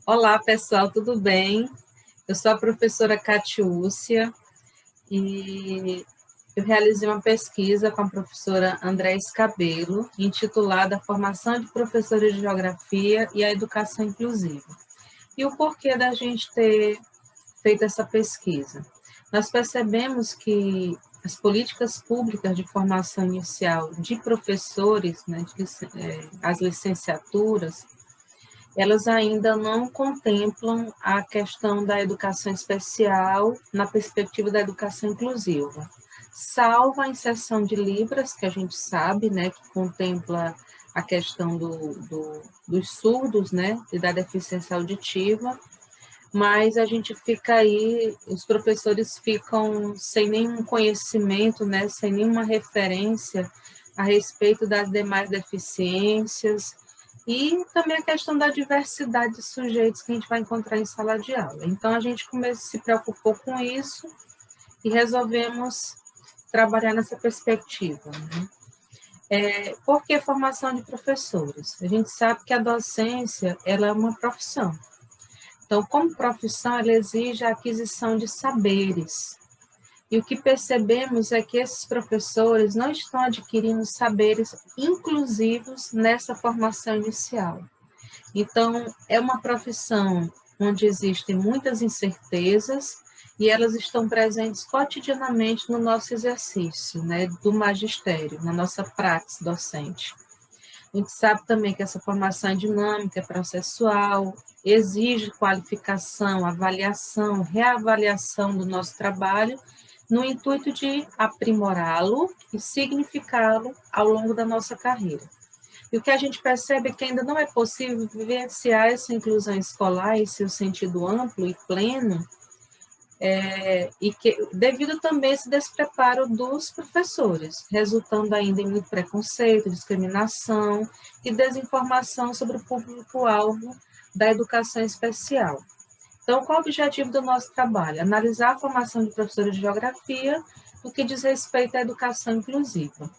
Olá, pessoal, tudo bem? Eu sou a professora Catiúcia e eu realizei uma pesquisa com a professora Andréa Scabelo, intitulada Formação de Professores de Geografia e a Educação Inclusiva. E o porquê da gente ter feito essa pesquisa? Nós percebemos que as políticas públicas de formação inicial de professores, né, as licenciaturas, elas ainda não contemplam a questão da educação especial na perspectiva da educação inclusiva, salvo a inserção de Libras, que a gente sabe, né, que contempla a questão dos surdos, né, e da deficiência auditiva, mas a gente fica aí, os professores ficam sem nenhum conhecimento, né, sem nenhuma referência a respeito das demais deficiências, e também a questão da diversidade de sujeitos que a gente vai encontrar em sala de aula. Então, a gente se preocupou com isso e resolvemos trabalhar nessa perspectiva, né? Por que formação de professores? A gente sabe que a docência ela é uma profissão. Então, como profissão, ela exige a aquisição de saberes. E o que percebemos é que esses professores não estão adquirindo saberes inclusivos nessa formação inicial. Então, é uma profissão onde existem muitas incertezas e elas estão presentes cotidianamente no nosso exercício, né, do magistério, na nossa prática docente. A gente sabe também que essa formação é dinâmica, é processual, exige qualificação, avaliação, reavaliação do nosso trabalho, no intuito de aprimorá-lo e significá-lo ao longo da nossa carreira. E o que a gente percebe é que ainda não é possível vivenciar essa inclusão escolar em seu sentido amplo e pleno, e que, devido também a esse despreparo dos professores, resultando ainda em muito preconceito, discriminação e desinformação sobre o público-alvo da educação especial. Então, qual é o objetivo do nosso trabalho? Analisar a formação de professores de geografia no que diz respeito à educação inclusiva.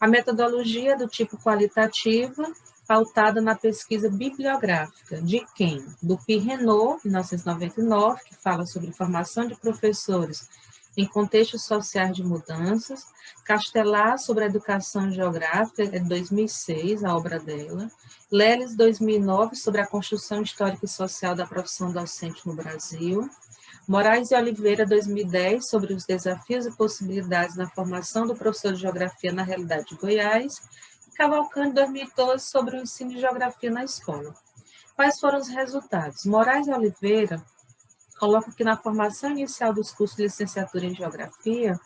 A metodologia é do tipo qualitativa, pautada na pesquisa bibliográfica. De quem? Do Pirrenot, 1999, que fala sobre formação de professores em contextos sociais de mudanças. Castelar, sobre a educação geográfica, é de 2006, a obra dela. Leles, 2009, sobre a construção histórica e social da profissão docente no Brasil. Moraes e Oliveira, 2010, sobre os desafios e possibilidades na formação do professor de geografia na realidade de Goiás, e Cavalcante, 2012, sobre o ensino de geografia na escola. Quais foram os resultados? Moraes e Oliveira colocam que na formação inicial dos cursos de licenciatura em geografia,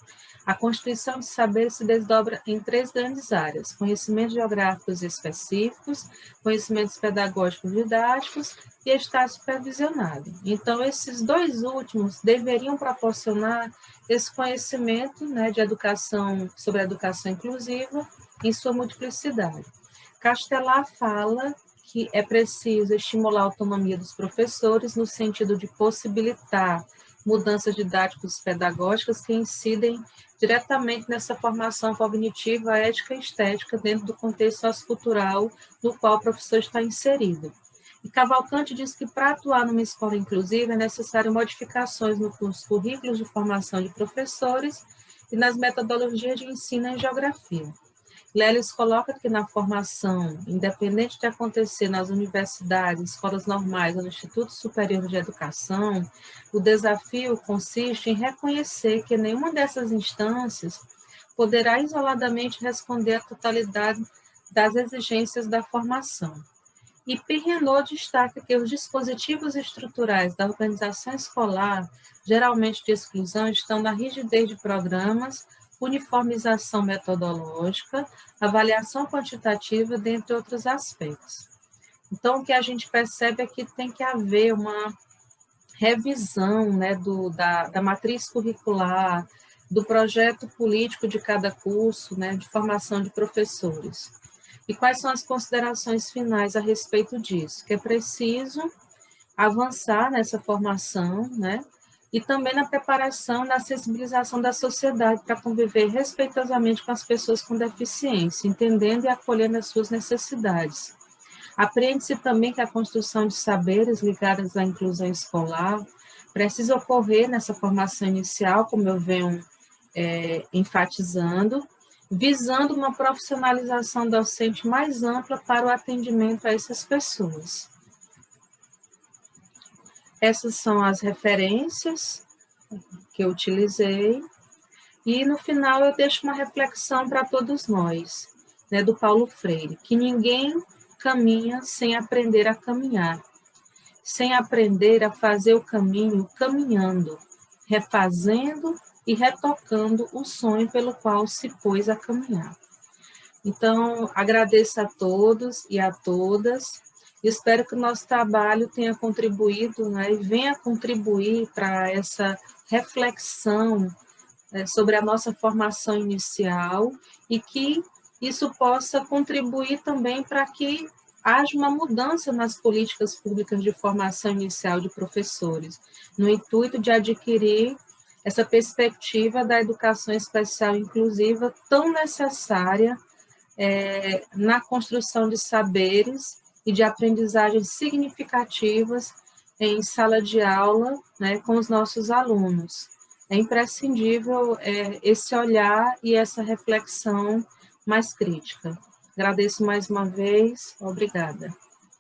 a constituição de saber se desdobra em três grandes áreas: conhecimentos geográficos específicos, conhecimentos pedagógicos didáticos e estágio supervisionado. Então, esses dois últimos deveriam proporcionar esse conhecimento, né, de educação, sobre a educação inclusiva em sua multiplicidade. Castelar fala que é preciso estimular a autonomia dos professores no sentido de possibilitar mudanças didáticas e pedagógicas que incidem diretamente nessa formação cognitiva, ética e estética dentro do contexto sociocultural no qual o professor está inserido. E Cavalcante diz que para atuar numa escola inclusiva é necessário modificações nos currículos de formação de professores e nas metodologias de ensino em geografia. Leles coloca que na formação, independente de acontecer nas universidades, escolas normais ou no Instituto Superior de Educação, o desafio consiste em reconhecer que nenhuma dessas instâncias poderá isoladamente responder à totalidade das exigências da formação. E Pirrenot destaca que os dispositivos estruturais da organização escolar, geralmente de exclusão, estão na rigidez de programas, uniformização metodológica, avaliação quantitativa, dentre outros aspectos. Então, o que a gente percebe é que tem que haver uma revisão, né, da matriz curricular, do projeto político de cada curso, né, de formação de professores. E quais são as considerações finais a respeito disso? Que é preciso avançar nessa formação, né? E também na preparação, na sensibilização da sociedade para conviver respeitosamente com as pessoas com deficiência, entendendo e acolhendo as suas necessidades. Aprende-se também que a construção de saberes ligados à inclusão escolar precisa ocorrer nessa formação inicial, como eu venho enfatizando, visando uma profissionalização docente mais ampla para o atendimento a essas pessoas. Essas são as referências que eu utilizei, e no final eu deixo uma reflexão para todos nós, né, do Paulo Freire, que ninguém caminha sem aprender a caminhar, sem aprender a fazer o caminho caminhando, refazendo e retocando o sonho pelo qual se pôs a caminhar. Então, agradeço a todos e a todas, espero que o nosso trabalho tenha contribuído, né, e venha contribuir para essa reflexão sobre a nossa formação inicial e que isso possa contribuir também para que haja uma mudança nas políticas públicas de formação inicial de professores, no intuito de adquirir essa perspectiva da educação especial inclusiva tão necessária na construção de saberes e de aprendizagens significativas em sala de aula, né, com os nossos alunos. É imprescindível esse olhar e essa reflexão mais crítica. Agradeço mais uma vez, obrigada.